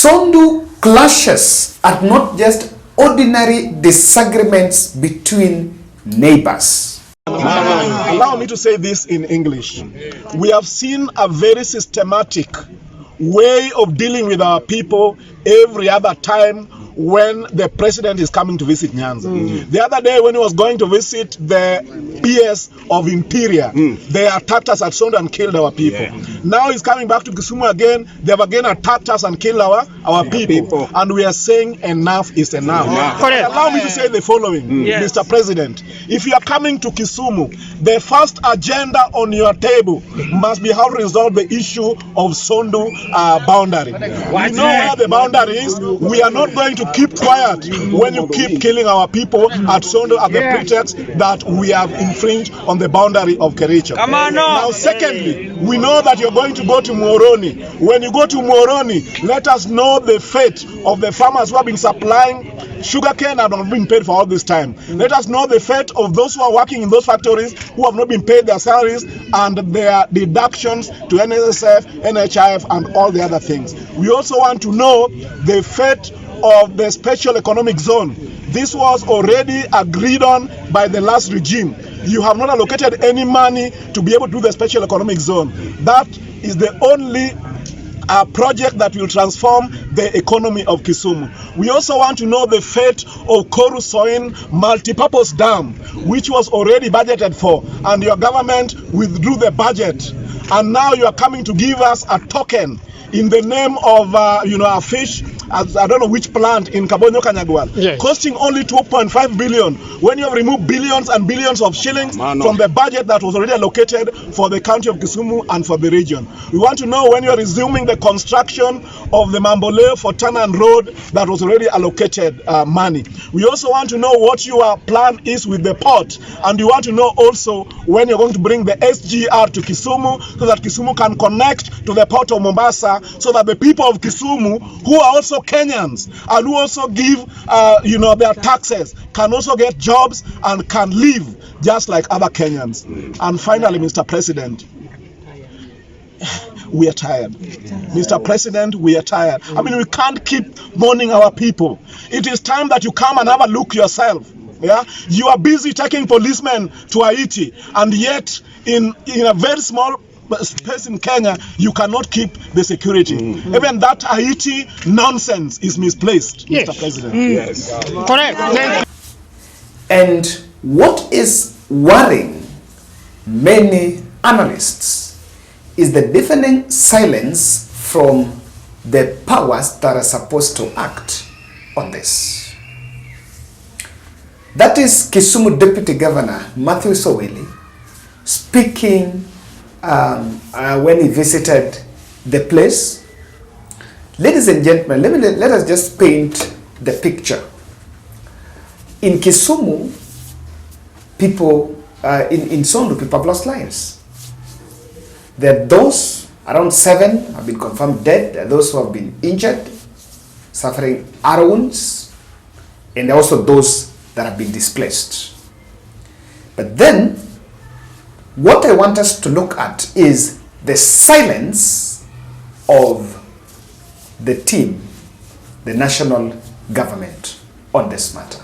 Sondu clashes are not just ordinary disagreements between neighbors. Allow me to say this in English. We have seen a very systematic way of dealing with our people every other time when the president is coming to visit Nyanza. The other day when he was going to visit the PS of Interior, they attacked us at Sondu and killed our people. Now he's coming back to Kisumu again, they have again attacked us and killed our people. And we are saying enough is enough. Allow me to say the following, Mr. President. If you are coming to Kisumu, the first agenda on your table must be how to resolve the issue of Sondu boundary. We know where the boundary is. We are not going to keep quiet when you keep killing our people at Sondu at the pretext that we have infringed on the boundary of Kericho. Now, secondly, we know that you're going to go to Moroni. When you go to Moroni, let us know the fate of the farmers who have been supplying sugarcane and have been paid for all this time. Let us know the fate of those who are working in those factories who have not been paid their salaries and their deductions to NSSF, NHIF, and all the other things. We also want to know the fate of the special economic zone. This was already agreed on by the last regime. You have not allocated any money to be able to do the special economic zone. That is the only project that will transform the economy of Kisumu. We also want to know the fate of Korusoin multipurpose dam, which was already budgeted for, and your government withdrew the budget. And now you are coming to give us a token in the name of a fish, I don't know which plant in Kabonyo Kanyagwal, costing only 2.5 billion, when you have removed billions and billions of shillings from the budget that was already allocated for the county of Kisumu and for the region. We want to know when you are resuming the construction of the Mamboleo for Tanan Road that was already allocated money. We also want to know what your plan is with the port, and we want to know also when you're going to bring the SGR to Kisumu so that Kisumu can connect to the port of Mombasa, so that the people of Kisumu, who are also Kenyans and who also give their taxes, can also get jobs and can live just like other Kenyans. And finally, Mr. President, we are tired. Mr. President, we are tired. I mean, we can't keep mourning our people. It is time that you come and have a look yourself. Yeah, you are busy taking policemen to Haiti, and yet in a very small space in Kenya, you cannot keep the security. Even that Haiti nonsense is misplaced, Mr. President. Yes. Correct. And what is worrying many analysts is the deafening silence from the powers that are supposed to act on this. That is Kisumu Deputy Governor Matthew Soweli speaking when he visited the place. Ladies and gentlemen, let us just paint the picture. In Kisumu, people, in Sondu, people have lost lives. There are those, around 7 have been confirmed dead. There are those who have been injured, suffering arrow wounds, and there are also those that have been displaced. But then, what I want us to look at is the silence of the team, the national government, on this matter.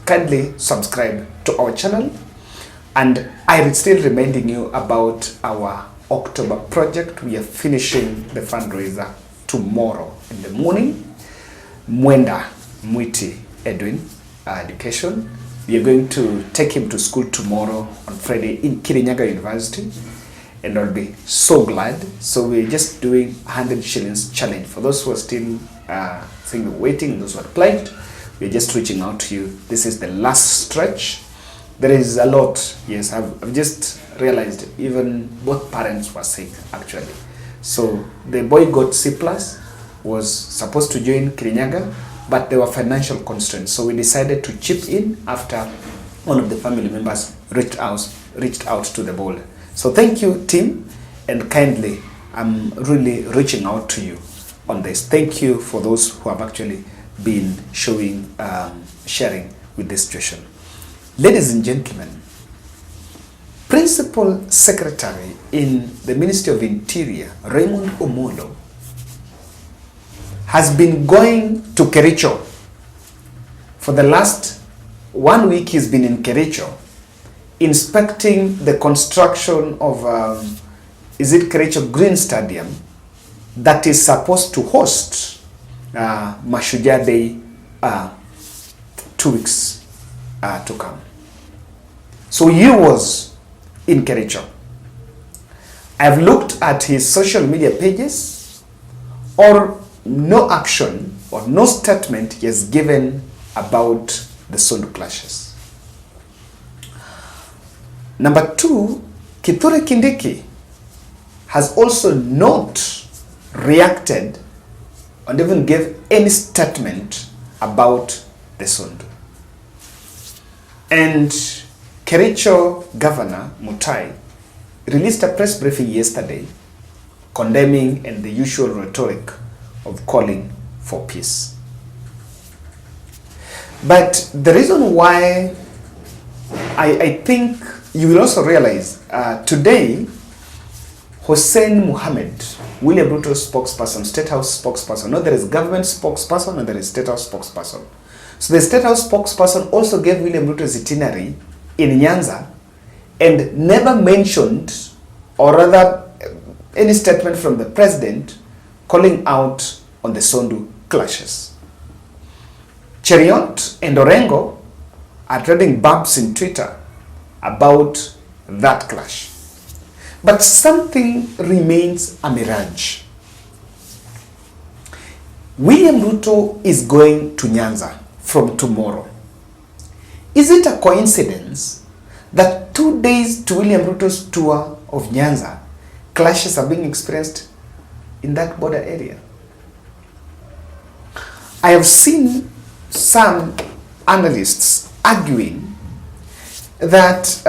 Kindly subscribe to our channel, and I am still reminding you about our October project. We are finishing the fundraiser tomorrow in the morning. Mwenda Mwiti Edwin Education. We are going to take him to school tomorrow on Friday in Kirinyaga University, and I'll be so glad. So we're just doing 100 shillings challenge. For those who are still waiting, those who are applied, we're just reaching out to you. This is the last stretch. There is a lot. Yes, I've just realized even both parents were sick actually. So the boy got C+, was supposed to join Kirinyaga, but there were financial constraints. So we decided to chip in after one of the family members reached out to the bowl. So thank you, team, and kindly, I'm really reaching out to you on this. Thank you for those who have actually been showing, sharing with this situation. Ladies and gentlemen, Principal Secretary in the Ministry of Interior, Raymond Omolo, has been going to Kericho. For the last 1 week, he's been in Kericho, inspecting the construction of, Kericho Green Stadium that is supposed to host Mashujaa Day 2 weeks to come. So he was in Kericho. I've looked at his social media pages, or no action or no statement he has given about the Sondu clashes. Number 2, Kithure Kindiki has also not reacted and even gave any statement about the Sondu. And Kericho Governor Mutai released a press briefing yesterday condemning and the usual rhetoric of calling for peace. But the reason why I think you will also realize today, Hussein Mohammed, William Ruto's spokesperson, State House spokesperson, no, there is government spokesperson and there is State House spokesperson. So the State House spokesperson also gave William Ruto's itinerary in Nyanza and never mentioned, or rather any statement from the president calling out on the Sondu clashes. Cheriot and Orengo are trading bumps in Twitter about that clash. But something remains a mirage. William Ruto is going to Nyanza from tomorrow. Is it a coincidence that 2 days to William Ruto's tour of Nyanza, clashes are being experienced in that border area? I have seen some analysts arguing that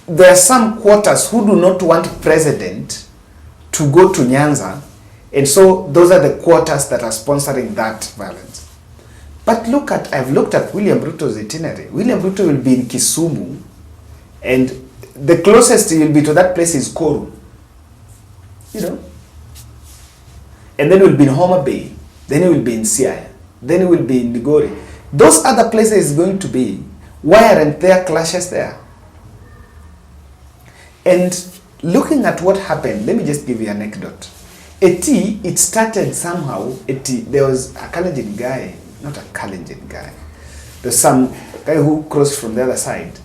there are some quarters who do not want president to go to Nyanza, and so those are the quarters that are sponsoring that violence. But I've looked at William Ruto's itinerary. William Ruto will be in Kisumu, and the closest he will be to that place is Koru. And then he will be in Homa Bay, then he will be in Siaya, then he will be in Migori. Those other places he's going to be. Why aren't there clashes there? And looking at what happened, let me just give you an anecdote. It started somehow, there was a Kalenjin guy, not a Kalenjin guy. There's some guy who crossed from the other side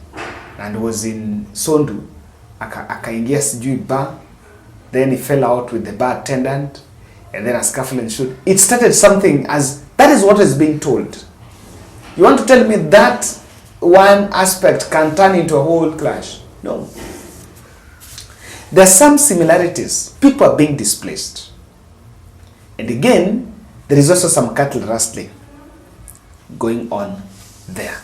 and was in Sondu, akaingia sijui bar, then he fell out with the bar attendant, and then a scuffle ensued. It started something as, that is what is being told. You want to tell me that one aspect can turn into a whole clash? No. There are some similarities. People are being displaced. And again, there is also some cattle rustling going on there.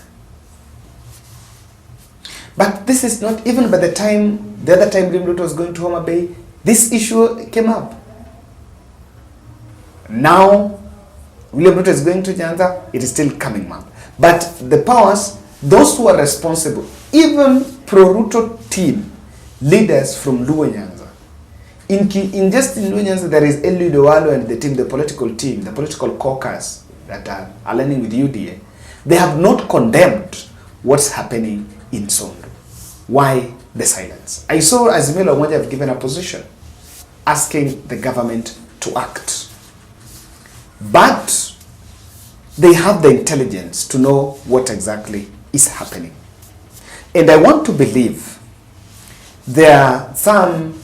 But this is not, even by the other time William Ruto was going to Homa Bay, this issue came up. Now, William Ruto is going to Nyanza, it is still coming up. But the powers, those who are responsible, even pro-Ruto team, leaders from Luo Nyanza. In Luo Nyanza, there is Eliud Owalo and the team, the political team, the political caucus that are aligning with UDA. They have not condemned what's happening in Sondu. Why the silence? I saw Azimio Omoja have given a position asking the government to act. But they have the intelligence to know what exactly is happening. And I want to believe there are some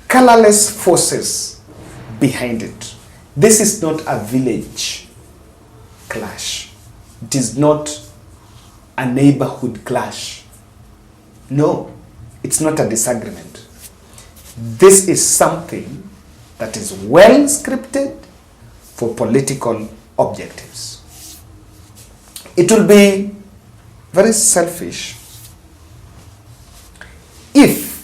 colorless forces behind it. This is not a village clash. It is not a neighborhood clash. No, it's not a disagreement. This is something that is well scripted for political objectives. It will be very selfish if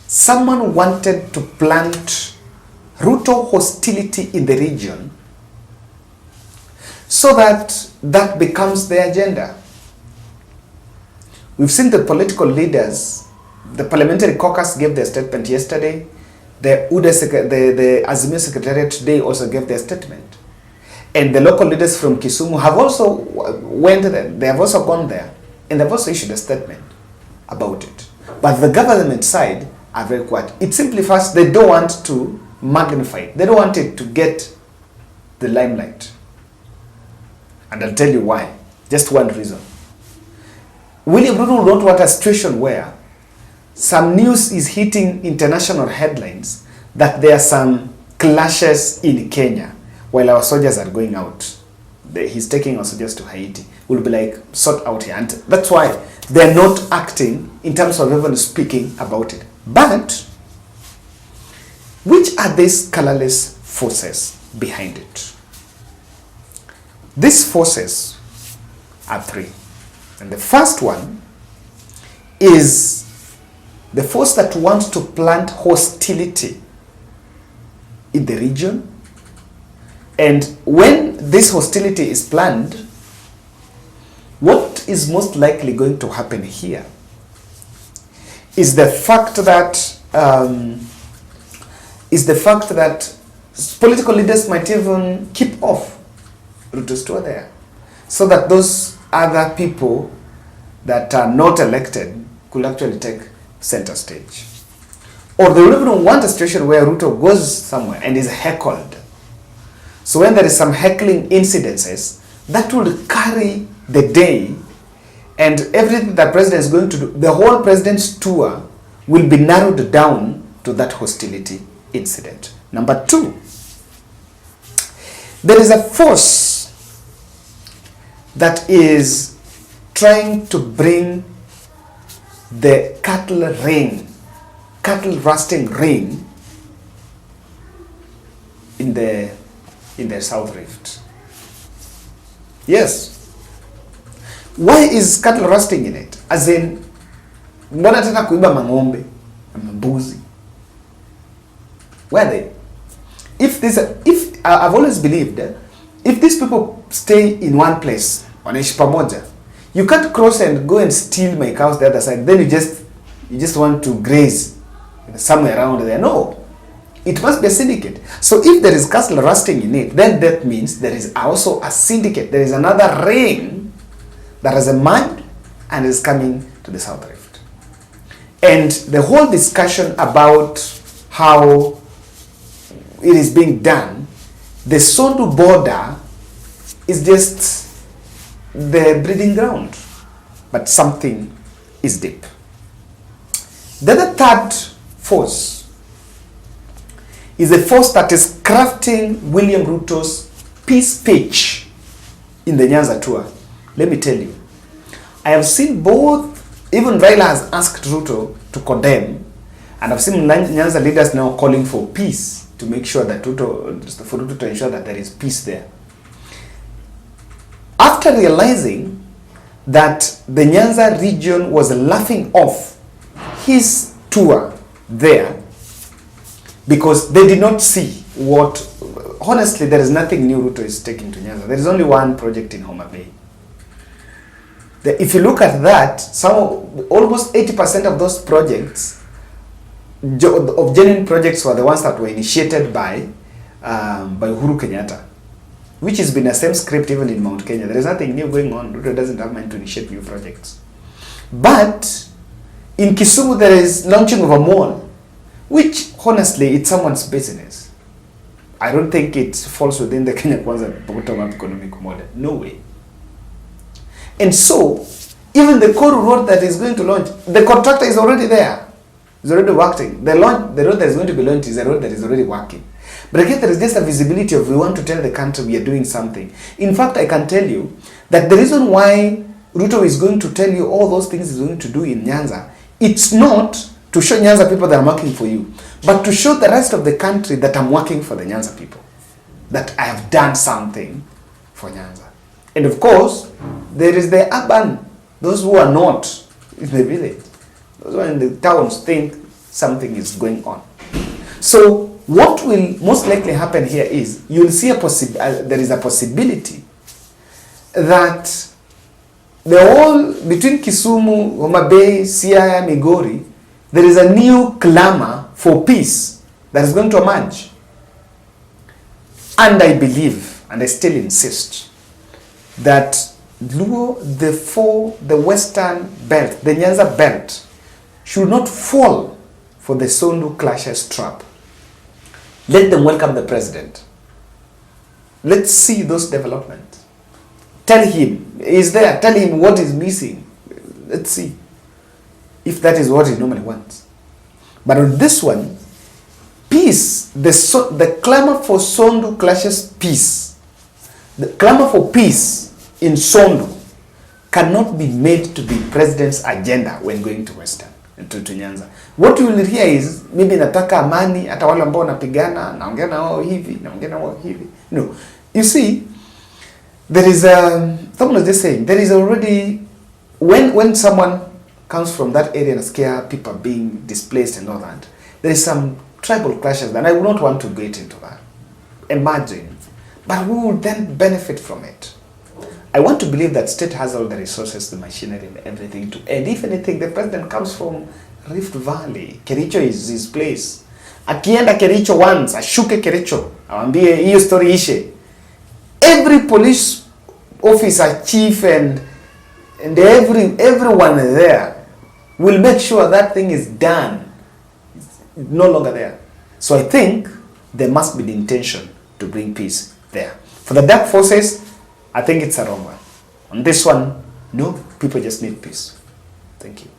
someone wanted to plant Ruto hostility in the region so that that becomes the agenda. We've seen the political leaders, the parliamentary caucus gave their statement yesterday. The Azimio Secretariat today also gave their statement. And the local leaders from Kisumu have also went there. They have also gone there. And they've also issued a statement about it. But the government side are very quiet. It simply first, they don't want to magnify it. They don't want it to get the limelight. And I'll tell you why. Just one reason. William Ruto will not want a situation where some news is hitting international headlines that there are some clashes in Kenya while our soldiers are going out. He's taking our soldiers to Haiti. We'll be like, sort out here. And that's why they're not acting in terms of even speaking about it. But which are these colorless forces behind it? These forces are three. And the first one is the force that wants to plant hostility in the region. And when this hostility is planned, what is most likely going to happen here is the fact that political leaders might even keep off Ruto's tour there, so that those other people that are not elected could actually take center stage. Or they will even want a situation where Ruto goes somewhere and is heckled. So when there is some heckling incidences, that will carry the day, and everything the president is going to do, the whole president's tour will be narrowed down to that hostility incident. Number two, there is a force that is trying to bring the cattle rusting ring in the South Rift. Yes. Why is cattle rusting in it? As in, mbona tena kuiba mang'ombe na mbuzi? Where are they? If I've always believed that if these people stay in one place, wanaishi pamoja, you can't cross and go and steal my cows the other side. Then you just want to graze somewhere around there. No. It must be a syndicate. So if there is cattle rusting in it, then that means there is also a syndicate. There is another ring that has emerged and is coming to the South Rift. And the whole discussion about how it is being done, the Sondu border is just the breeding ground. But something is deep. Then the third force is a force that is crafting William Ruto's peace speech in the Nyanza tour. Let me tell you, I have seen both, even Raila has asked Ruto to condemn, and I've seen Nyanza leaders now calling for peace to make sure that for Ruto to ensure that there is peace there. After realizing that the Nyanza region was laughing off his tour there, because they did not see what, honestly, there is nothing new Ruto is taking to Nyanza. There is only one project in Homa Bay. If you look at that, almost 80% of those projects, of genuine projects, were the ones that were initiated by Uhuru Kenyatta, which has been the same script even in Mount Kenya. There is nothing new going on. Ruto doesn't have mind to initiate new projects. But in Kisumu, there is launching of a mall, which, honestly, it's someone's business. I don't think it falls within the Kenya Kwanza bottom-up economic model. No way. And so, even the Koru road that is going to launch, the contractor is already there. It's already working. The road that is going to be launched is a road that is already working. But again, there is just a visibility of we want to tell the country we are doing something. In fact, I can tell you that the reason why Ruto is going to tell you all those things he's going to do in Nyanza, it's not to show Nyanza people that I'm working for you, but to show the rest of the country that I'm working for the Nyanza people, that I have done something for Nyanza. And of course, there is the urban, those who are not in the village, those who are in the towns think something is going on. So what will most likely happen here is you'll see there is a possibility that between Kisumu, Homa Bay, Siaya, Migori, there is a new clamor for peace that is going to emerge. And I believe, and I still insist, that Luo, the Western belt, the Nyanza belt, should not fall for the Sondu clashes trap. Let them welcome the president. Let's see those developments. Tell him, is there, tell him what is missing. Let's see if that is what he normally wants. But on this one, peace, the clamor for Sondu clashes peace. The clamor for peace in Sondu cannot be made to be president's agenda when going to Western, to Nyanza. What you will hear is, maybe nataka amani, hata wale ambao wanapigana, naongea na wao hivi, naongea na wao hivi. No. You see, there is someone was just saying, there is already, when someone comes from that area and scare people being displaced and all that, there is some tribal clashes, and I would not want to get into that. Imagine. But who will then benefit from it? I want to believe that state has all the resources, the machinery and everything to, and if anything, the president comes from Rift Valley. Kericho is his place. Akienda Kericho once, ashuke Kericho, awambie hiyo story ishe. Every police officer, chief and everyone there will make sure that thing is done. It's no longer there. So I think there must be the intention to bring peace there. For the dark forces, I think it's a wrong one. On this one, no, people just need peace. Thank you.